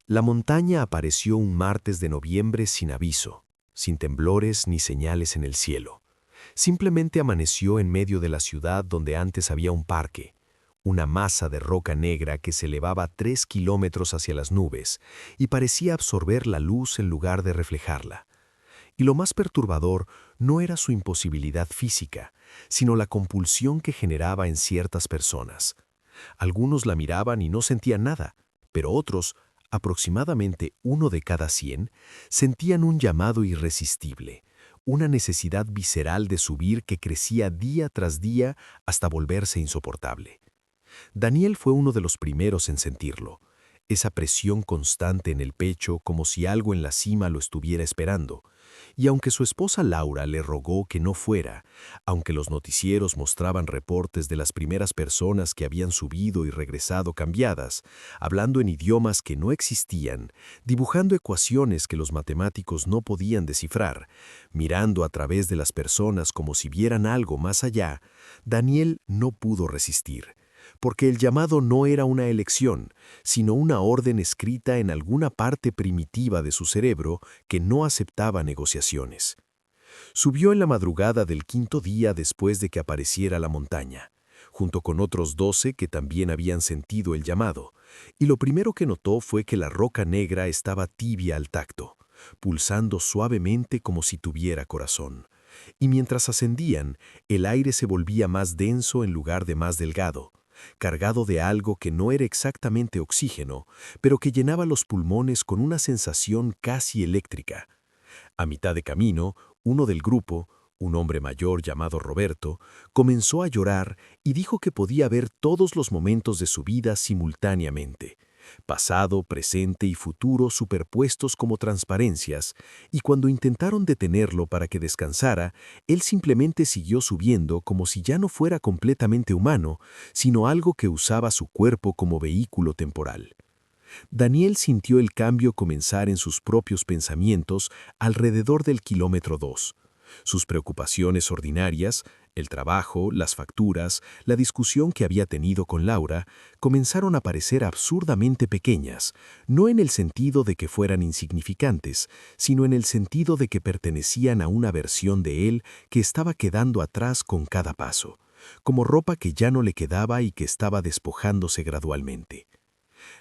La montaña apareció un martes de noviembre sin aviso, sin temblores ni señales en el cielo. Simplemente amaneció en medio de la ciudad donde antes había un parque, una masa de roca negra que se elevaba 3 kilómetros hacia las nubes y parecía absorber la luz en lugar de reflejarla. Y lo más perturbador no era su imposibilidad física, sino la compulsión que generaba en ciertas personas. Algunos la miraban y no sentían nada, pero otros, aproximadamente 1 de cada 100, sentían un llamado irresistible, una necesidad visceral de subir que crecía día tras día hasta volverse insoportable. Daniel fue uno de los primeros en sentirlo, esa presión constante en el pecho como si algo en la cima lo estuviera esperando. Y aunque su esposa Laura le rogó que no fuera, aunque los noticieros mostraban reportes de las primeras personas que habían subido y regresado cambiadas, hablando en idiomas que no existían, dibujando ecuaciones que los matemáticos no podían descifrar, mirando a través de las personas como si vieran algo más allá, Daniel no pudo resistir. Porque el llamado no era una elección, sino una orden escrita en alguna parte primitiva de su cerebro que no aceptaba negociaciones. Subió en la madrugada del 5.º día después de que apareciera la montaña, junto con otros 12 que también habían sentido el llamado, y lo primero que notó fue que la roca negra estaba tibia al tacto, pulsando suavemente como si tuviera corazón. Y mientras ascendían, el aire se volvía más denso en lugar de más delgado, cargado de algo que no era exactamente oxígeno, pero que llenaba los pulmones con una sensación casi eléctrica. A mitad de camino, uno del grupo, un hombre mayor llamado Roberto, comenzó a llorar y dijo que podía ver todos los momentos de su vida simultáneamente, pasado, presente y futuro superpuestos como transparencias, y cuando intentaron detenerlo para que descansara, él simplemente siguió subiendo como si ya no fuera completamente humano, sino algo que usaba su cuerpo como vehículo temporal. Daniel sintió el cambio comenzar en sus propios pensamientos alrededor del kilómetro 2. Sus preocupaciones ordinarias, el trabajo, las facturas, la discusión que había tenido con Laura, comenzaron a parecer absurdamente pequeñas, no en el sentido de que fueran insignificantes, sino en el sentido de que pertenecían a una versión de él que estaba quedando atrás con cada paso, como ropa que ya no le quedaba y que estaba despojándose gradualmente.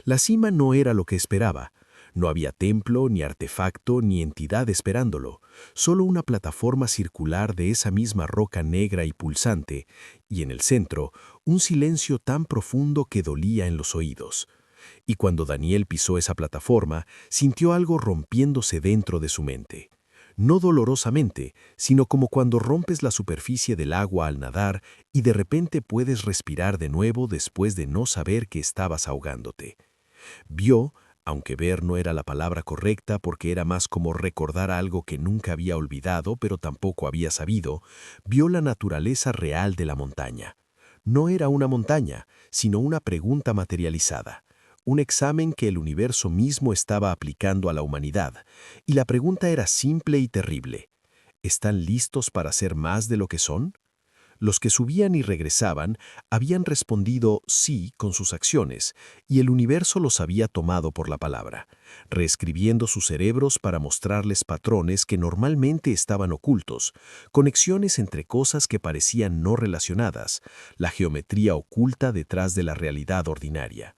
La cima no era lo que esperaba. No había templo, ni artefacto, ni entidad esperándolo, solo una plataforma circular de esa misma roca negra y pulsante, y en el centro, un silencio tan profundo que dolía en los oídos. Y cuando Daniel pisó esa plataforma, sintió algo rompiéndose dentro de su mente. No dolorosamente, sino como cuando rompes la superficie del agua al nadar y de repente puedes respirar de nuevo después de no saber que estabas ahogándote. Vio, aunque ver no era la palabra correcta porque era más como recordar algo que nunca había olvidado pero tampoco había sabido, vio la naturaleza real de la montaña. No era una montaña, sino una pregunta materializada, un examen que el universo mismo estaba aplicando a la humanidad, y la pregunta era simple y terrible. ¿Están listos para ser más de lo que son? Los que subían y regresaban habían respondido sí con sus acciones, y el universo los había tomado por la palabra, reescribiendo sus cerebros para mostrarles patrones que normalmente estaban ocultos, conexiones entre cosas que parecían no relacionadas, la geometría oculta detrás de la realidad ordinaria.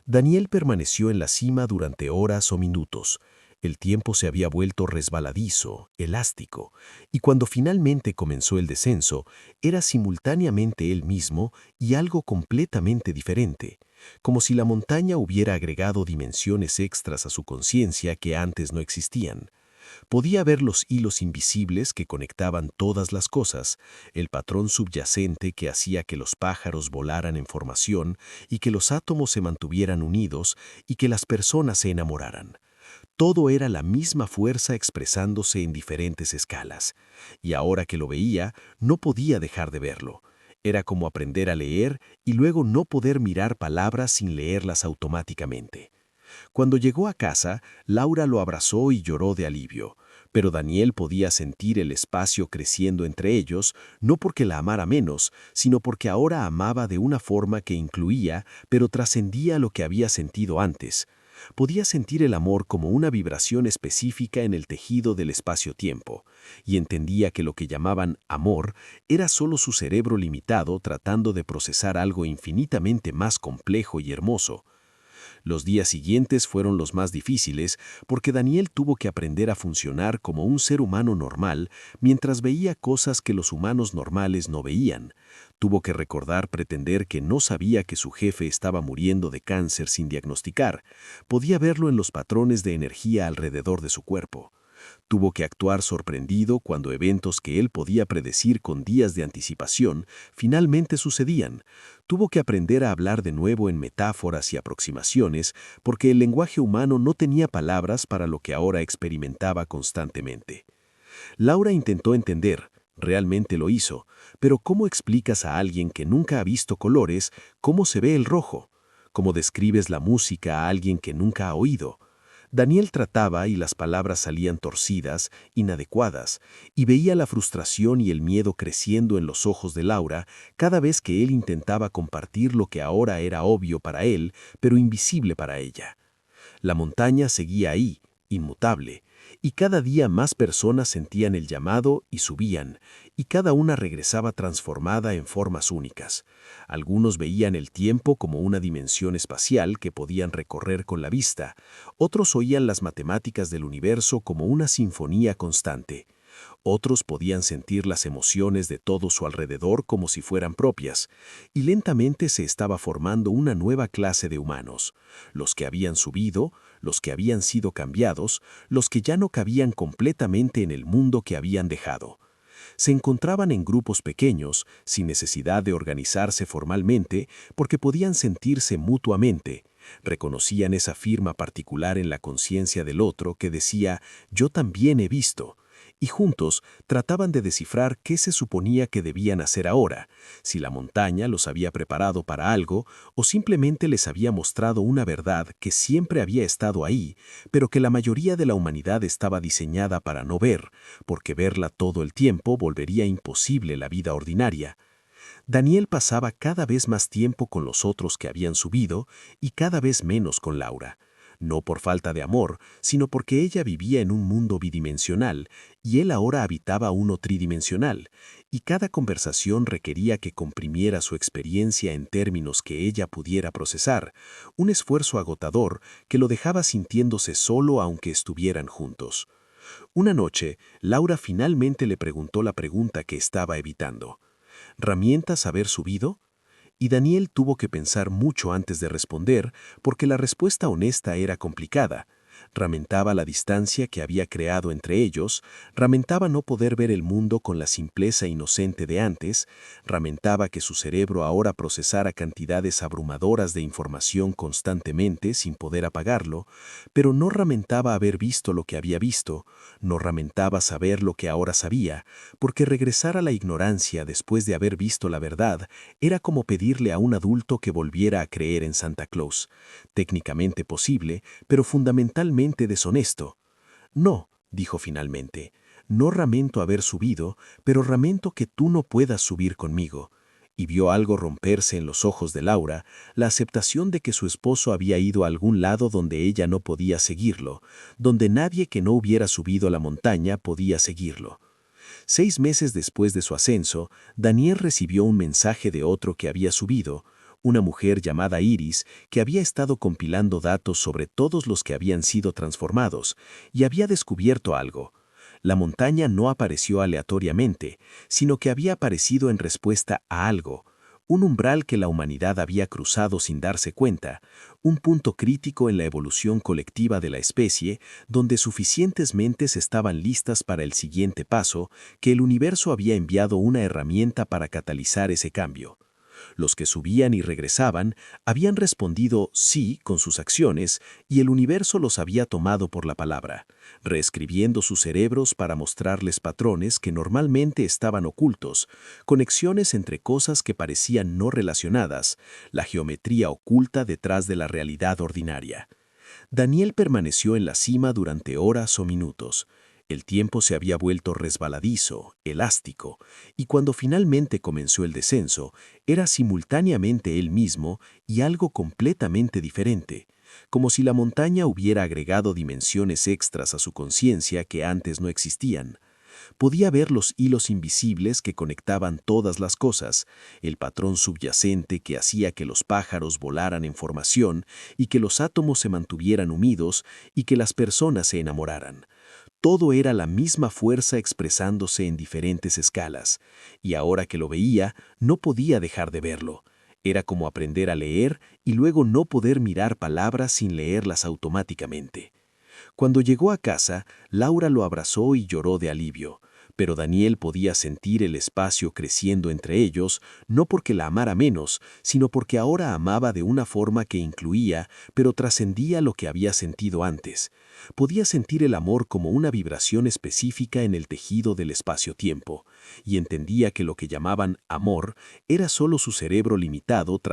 Daniel permaneció en la cima durante horas o minutos. El tiempo se había vuelto resbaladizo, elástico, y cuando finalmente comenzó el descenso, era simultáneamente él mismo y algo completamente diferente, como si la montaña hubiera agregado dimensiones extras a su conciencia que antes no existían. Podía ver los hilos invisibles que conectaban todas las cosas, el patrón subyacente que hacía que los pájaros volaran en formación y que los átomos se mantuvieran unidos y que las personas se enamoraran. Todo era la misma fuerza expresándose en diferentes escalas, y ahora que lo veía, no podía dejar de verlo. Era como aprender a leer y luego no poder mirar palabras sin leerlas automáticamente. Cuando llegó a casa, Laura lo abrazó y lloró de alivio, pero Daniel podía sentir el espacio creciendo entre ellos, no porque la amara menos, sino porque ahora amaba de una forma que incluía, pero trascendía lo que había sentido antes. Podía sentir el amor como una vibración específica en el tejido del espacio-tiempo, y entendía que lo que llamaban amor era solo su cerebro limitado tratando de procesar algo infinitamente más complejo y hermoso. Los días siguientes fueron los más difíciles porque Daniel tuvo que aprender a funcionar como un ser humano normal mientras veía cosas que los humanos normales no veían. Tuvo que recordar pretender que no sabía que su jefe estaba muriendo de cáncer sin diagnosticar. Podía verlo en los patrones de energía alrededor de su cuerpo. Tuvo que actuar sorprendido cuando eventos que él podía predecir con días de anticipación finalmente sucedían. Tuvo que aprender a hablar de nuevo en metáforas y aproximaciones porque el lenguaje humano no tenía palabras para lo que ahora experimentaba constantemente. Laura intentó entender, realmente lo hizo, pero ¿cómo explicas a alguien que nunca ha visto colores cómo se ve el rojo? ¿Cómo describes la música a alguien que nunca ha oído? Daniel trataba y las palabras salían torcidas, inadecuadas, y veía la frustración y el miedo creciendo en los ojos de Laura cada vez que él intentaba compartir lo que ahora era obvio para él, pero invisible para ella. La montaña seguía ahí, inmutable, y cada día más personas sentían el llamado y subían, y cada una regresaba transformada en formas únicas. Algunos veían el tiempo como una dimensión espacial que podían recorrer con la vista, otros oían las matemáticas del universo como una sinfonía constante. Otros podían sentir las emociones de todo su alrededor como si fueran propias, y lentamente se estaba formando una nueva clase de humanos, los que habían subido, los que habían sido cambiados, los que ya no cabían completamente en el mundo que habían dejado. Se encontraban en grupos pequeños, sin necesidad de organizarse formalmente, porque podían sentirse mutuamente. Reconocían esa firma particular en la conciencia del otro que decía, yo también he visto, y juntos trataban de descifrar qué se suponía que debían hacer ahora, si la montaña los había preparado para algo o simplemente les había mostrado una verdad que siempre había estado ahí, pero que la mayoría de la humanidad estaba diseñada para no ver, porque verla todo el tiempo volvería imposible la vida ordinaria. Daniel pasaba cada vez más tiempo con los otros que habían subido y cada vez menos con Laura. No por falta de amor, sino porque ella vivía en un mundo bidimensional y él ahora habitaba uno tridimensional, y cada conversación requería que comprimiera su experiencia en términos que ella pudiera procesar, un esfuerzo agotador que lo dejaba sintiéndose solo aunque estuvieran juntos. Una noche, Laura finalmente le preguntó la pregunta que estaba evitando. ¿Ramientas haber subido? Y Daniel tuvo que pensar mucho antes de responder, porque la respuesta honesta era complicada. Lamentaba la distancia que había creado entre ellos, lamentaba no poder ver el mundo con la simpleza inocente de antes, lamentaba que su cerebro ahora procesara cantidades abrumadoras de información constantemente sin poder apagarlo, pero no lamentaba haber visto lo que había visto, no lamentaba saber lo que ahora sabía, porque regresar a la ignorancia después de haber visto la verdad era como pedirle a un adulto que volviera a creer en Santa Claus. Técnicamente posible, pero fundamentalmente deshonesto. No, dijo finalmente, no lamento haber subido, pero lamento que tú no puedas subir conmigo. Y vio algo romperse en los ojos de Laura, la aceptación de que su esposo había ido a algún lado donde ella no podía seguirlo, donde nadie que no hubiera subido a la montaña podía seguirlo. 6 meses después de su ascenso, Daniel recibió un mensaje de otro que había subido, una mujer llamada Iris, que había estado compilando datos sobre todos los que habían sido transformados, y había descubierto algo. La montaña no apareció aleatoriamente, sino que había aparecido en respuesta a algo, un umbral que la humanidad había cruzado sin darse cuenta, un punto crítico en la evolución colectiva de la especie, donde suficientes mentes estaban listas para el siguiente paso, que el universo había enviado una herramienta para catalizar ese cambio. Los que subían y regresaban habían respondido sí con sus acciones y el universo los había tomado por la palabra, reescribiendo sus cerebros para mostrarles patrones que normalmente estaban ocultos, conexiones entre cosas que parecían no relacionadas, la geometría oculta detrás de la realidad ordinaria. Daniel permaneció en la cima durante horas o minutos. El tiempo se había vuelto resbaladizo, elástico, y cuando finalmente comenzó el descenso, era simultáneamente él mismo y algo completamente diferente. como si la montaña hubiera agregado dimensiones extras a su conciencia que antes no existían. Podía ver los hilos invisibles que conectaban todas las cosas, el patrón subyacente que hacía que los pájaros volaran en formación y que los átomos se mantuvieran unidos y que las personas se enamoraran. Todo era la misma fuerza expresándose en diferentes escalas, y ahora que lo veía, no podía dejar de verlo. Era como aprender a leer y luego no poder mirar palabras sin leerlas automáticamente. Cuando llegó a casa, Laura lo abrazó y lloró de alivio, pero Daniel podía sentir el espacio creciendo entre ellos, no porque la amara menos, sino porque ahora amaba de una forma que incluía, pero trascendía lo que había sentido antes. Podía sentir el amor como una vibración específica en el tejido del espacio-tiempo, y entendía que lo que llamaban amor era solo su cerebro limitado tratando